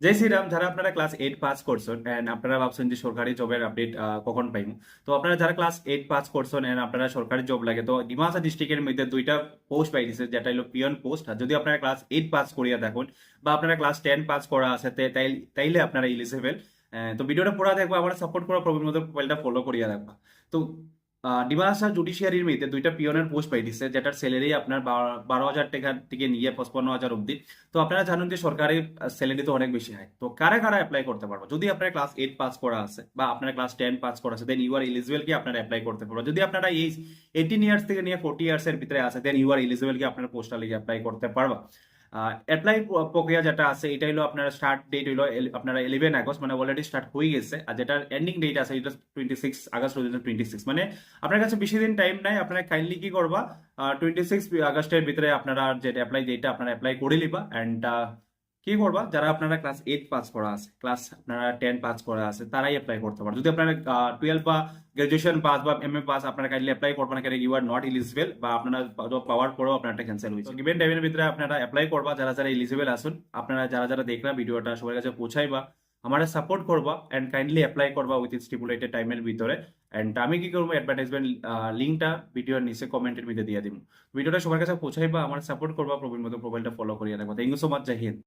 জয় শ্রীরাম। যারা আপনারা class 8 pass করছেন এন্ড আপনারা ভাবছেন যে সরকারি জবের আপডেট কখন পাইম, তো আপনারা যারা ক্লাস 8 পাস করছেন এন্ড আপনারা সরকারি জব লাগে, তো ডিমাসা ডিস্ট্রিক্টের মধ্যে দুইটা পোস্ট পাইছে, যেটা হলো পিয়ন পোস্ট। আর যদি আপনারা ক্লাস 8 পাস করিয়া দেখুন বা আপনারা ক্লাস 10 পাস করা আছে তাইলে আপনারা ইলিজিবল। তো ভিডিওটা পুরো দেখবা, আমার সাপোর্ট করা প্রবলেম মধ্যে মোবাইলটা ফলো করিয়া দেখবা। তো ডিমাসা জুডিশিয়ারির মধ্যে দুইটা পিয়নের পোস্ট পাই দিছে, যেটার স্যালারি আপনার 12,000 টাকা থেকে নিয়ে 55,000 অব্দি। তো আপনারা জানেন যে সরকারি স্যালারি তো অনেক বেশি হয়। তো কারা কারা অ্যাপ্লাই করতে পারবো? যদি আপনার ক্লাস 8 পাস করা আছে বা আপনার ক্লাস 10 পাস করা আছে, দেন ইউ আর এলিজিবল কি আপনারা অ্যাপ্লাই করতে পারবো। যদি আপনারা এই 18 ইয়ার্স থেকে নিয়ে 40 ইয়ার্স এর ভিতরে আছে, দেন ইউ আর এলিজিবল কি আপনার পোস্টাল লিগে অ্যাপ্লাই করতে পারবা। অ্যাপ্লাই প্রক্রিয়া যেটা আছে এটা হলো আপনার স্টার্ট ডেট হলো আপনারা 11 আগস্ট, মানে অলরেডি স্টার্ট হয়ে গেছে। আর যেটা এন্ডিং ডেট আছে এটা 26 আগস্ট 2026, মানে আপনার কাছে বেশি দিন টাইম নাই। আপনারা কাইন্ডলি কি করবা, 26 আগস্টের ভিতরে আপনারা যেটা অ্যাপ্লাই ডেটটা আপনারা অ্যাপ্লাই করে নিবা। অ্যান্ড কি করবা, যারা আপনারা ক্লাস 8 পাস করা আছে, ক্লাস আপনারা 10 পাস করা আছে, তারাই অ্যাপ্লাই করতে পারো। যদি আপনারা 12 বা গ্রাজুয়েশন পাস বা এমএ পাস, আপনারা কাইন্ডলি অ্যাপ্লাই করবেন না, কারণ ইউ আর নট এলিজিবল, বা আপনারা জব পাওয়ার পরেও আপনারটা ক্যান্সেল হয়েছে। গিভেন টাইমের ভিতরে আপনারা অ্যাপ্লাই করবা, যারা যারা এলিজিবল আসুন। আপনারা যারা যারা দেখলা ভিডিওটা সবার কাছে পৌঁছাইবা, আমার সাপোর্ট করবা এন্ড কাইন্ডলি অ্যাপ্লাই করবা উইথ স্টিপুলেটেড টাইমের ভিতরে। এন্ড আমি কি করবো, অ্যাডভার্টাইজমেন্ট লিঙ্কটা ভিডিওর নিচে কমেন্টের মধ্যে দিয়ে দিব। ভিডিওটা সবার কাছে পৌঁছাইবা, আমার সাপোর্ট করবা, প্রবীণ মতো প্রোফাইলটা ফলো করিয়া রাখবা। Thank you so much, Jai Hind.